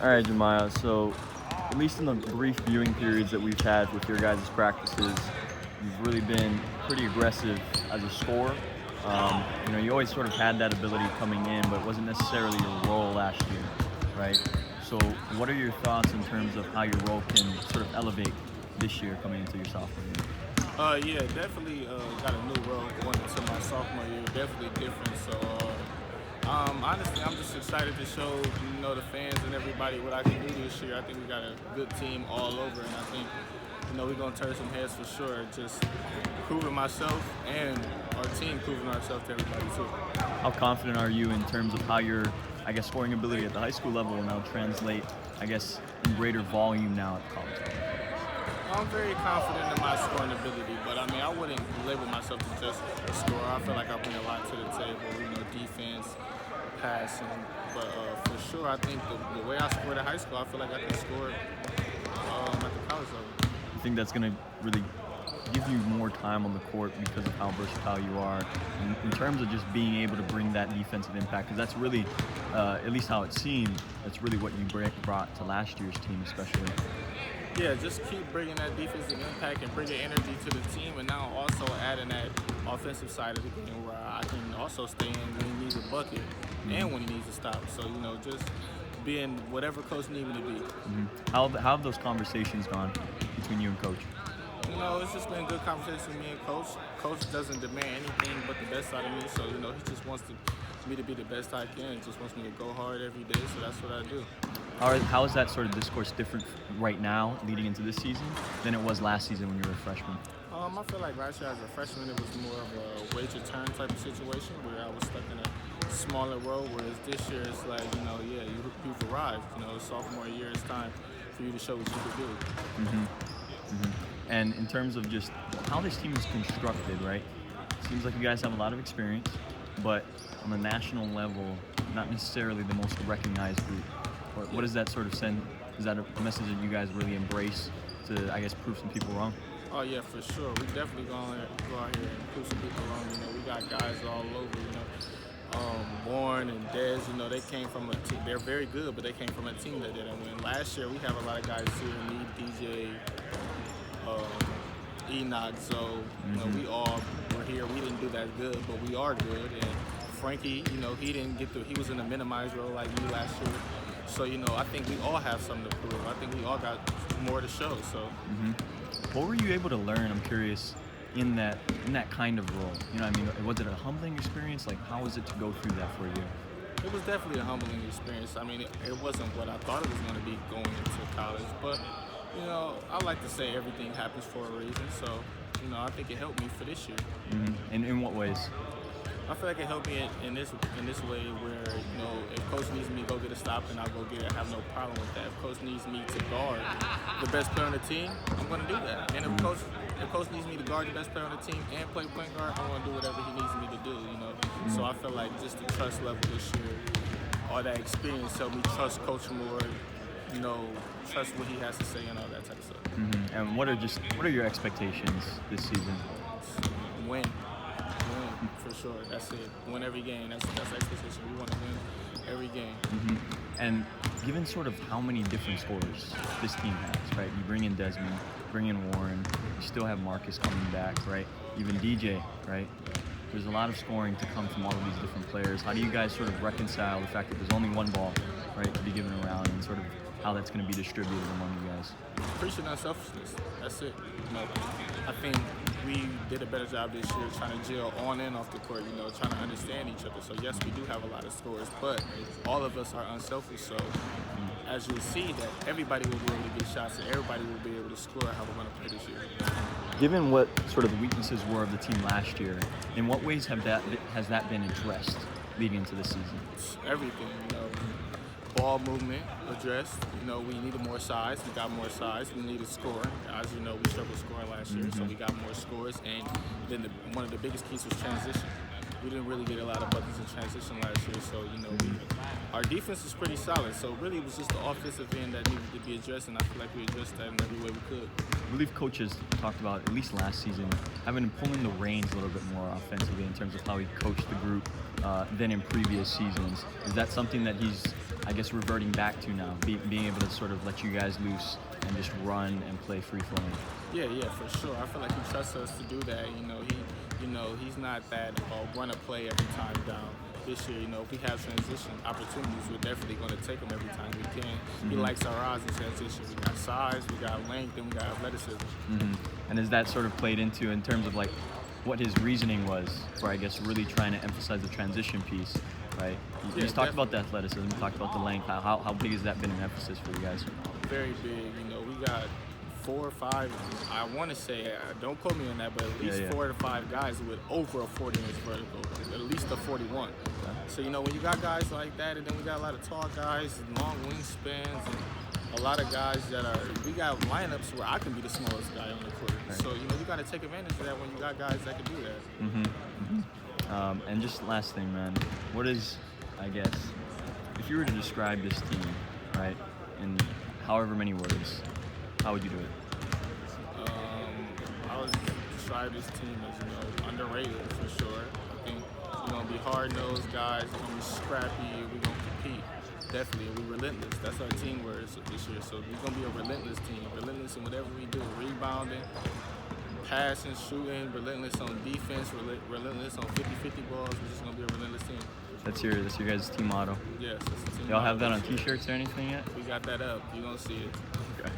All right, Jamiya. So, at least in the brief viewing periods that we've had with your guys' practices, you've really been pretty aggressive as a scorer. You always sort of had that ability coming in, but it wasn't necessarily your role last year, right? So, what are your thoughts in terms of how your role can sort of elevate this year coming into your sophomore year? Yeah, definitely got a new role going into my sophomore year. Definitely different. So, honestly, I'm just excited to show the fans and everybody what I can do this year. I think we got a good team all over, and I think we're gonna turn some heads for sure. Just proving myself and our team proving ourselves to everybody too. How confident are you in terms of how your, scoring ability at the high school level will now translate, in greater volume now at the college level? I'm very confident in my scoring ability, but I mean, I wouldn't label myself as just a scorer. I feel like I bring a lot to the table, defense, passing. But for sure, I think the way I scored at high school, I feel like I can score at the college level. I think that's going to really give you more time on the court because of how versatile you are in terms of just being able to bring that defensive impact, because that's really, at least how it seemed, that's really what you brought to last year's team especially. Yeah, just keep bringing that defensive impact and bringing energy to the team, and now also adding that offensive side of the game where I can also stay in when he needs a bucket and when he needs to stop. So, just being whatever coach needs me to be. How have those conversations gone between you and coach? It's just been good conversation with me and coach. Coach doesn't demand anything but the best out of me, so he just wants me to be the best I can. He just wants me to go hard every day, so that's what I do. How is that sort of discourse different right now, leading into this season, than it was last season when you were a freshman? I feel like last year as a freshman, it was more of a wage return type of situation where I was stuck in a smaller role, whereas this year it's like, you've arrived. Sophomore year, it's time for you to show what you can do. And in terms of just how this team is constructed, right? It seems like you guys have a lot of experience, but on the national level, not necessarily the most recognized group. What does that sort of send? Is that a message that you guys really embrace to, prove some people wrong? Oh yeah, for sure. We definitely go out here and prove some people wrong. We got guys all over. Warren and Dez. They came from a team. They're very good, but they came from a team that didn't win. Last year, we have a lot of guys here. Me, DJ, Enoch. So we all were here. We didn't do that good, but we are good. And Frankie, he didn't get he was in a minimized role like me last year. So, I think we all have something to prove. I think we all got more to show. So, What were you able to learn? I'm curious in that kind of role. Was it a humbling experience? Like, how was it to go through that for you? It was definitely a humbling experience. I mean, it wasn't what I thought it was going to be going into college, but I like to say everything happens for a reason. So, I think it helped me for this year. And in what ways? I feel like it helped me in this way where, if coach needs me to go get a stop, then I'll go get it. I have no problem with that. If coach needs me to guard the best player on the team, I'm going to do that. And if coach needs me to guard the best player on the team and play point guard, I'm going to do whatever he needs me to do, So I feel like just the trust level this year, all that experience helped me trust coach more, trust what he has to say and all that type of stuff. And what are your expectations this season? Win. For sure, that's it. Win every game. That's the expectation. We want to win every game. And given sort of how many different scorers this team has, right? You bring in Desmond, bring in Warren, you still have Marcus coming back, right? Even DJ, right? There's a lot of scoring to come from all of these different players. How do you guys sort of reconcile the fact that there's only one ball, right, to be given around, and sort of how that's going to be distributed among you guys? Preaching unselfishness. That's it. I think we did a better job this year trying to gel on and off the court, trying to understand each other. So, yes, we do have a lot of scores, but all of us are unselfish. So, as you'll see, that everybody will be able to get shots and everybody will be able to score how we're going to play this year. Given what sort of the weaknesses were of the team last year, in what ways has that been addressed leading into the season? Everything, ball movement addressed. We needed more size. We got more size. We needed scoring. As you know, we struggled scoring last year, so we got more scores. And then one of the biggest keys was transition. we didn't really get a lot of buckets in transition last year. So, our defense is pretty solid. So really, it was just the offensive end that needed to be addressed, and I feel like we addressed that in every way we could. I believe coaches talked about, at least last season, having to pull in the reins a little bit more offensively in terms of how he coached the group than in previous seasons. Is that something that he's, I guess, reverting back to now, being able to sort of let you guys loose and just run and play free flowing? Yeah, for sure. I feel like he trusts us to do that. He's not that run a play every time down. This year, if we have transition opportunities, we're definitely going to take them every time we can. He likes our eyes in transition. We got size, we got length, and we got athleticism. And is that sort of played into in terms of like what his reasoning was for, I guess, really trying to emphasize the transition piece, right? He's talked about the athleticism, he talked about the length. How big has that been an emphasis for you guys? Very big. We got 4 or 5, I want to say, don't quote me on that, but at least 4 to 5 guys with over a 40-inch vertical, at least a 41. So, when you got guys like that, and then we got a lot of tall guys, long wingspans, and a lot of guys we got lineups where I can be the smallest guy on the court. Right. So, you got to take advantage of that when you got guys that can do that. And just last thing, man, what is, I guess, if you were to describe this team, right, in however many words, how would you do it? I would describe this team as, underrated for sure. I think we're going to be hard-nosed guys. We're going to be scrappy. We're going to compete. Definitely. We're relentless. That's our team words this year. So we're going to be a relentless team. Relentless in whatever we do. Rebounding, passing, shooting, relentless on defense, relentless on 50-50 balls. We're just going to be a relentless team. That's your guys' team motto. Yes, that's the team Y'all motto. have that on t-shirts or anything yet? We got that up. You're going to see it. Okay.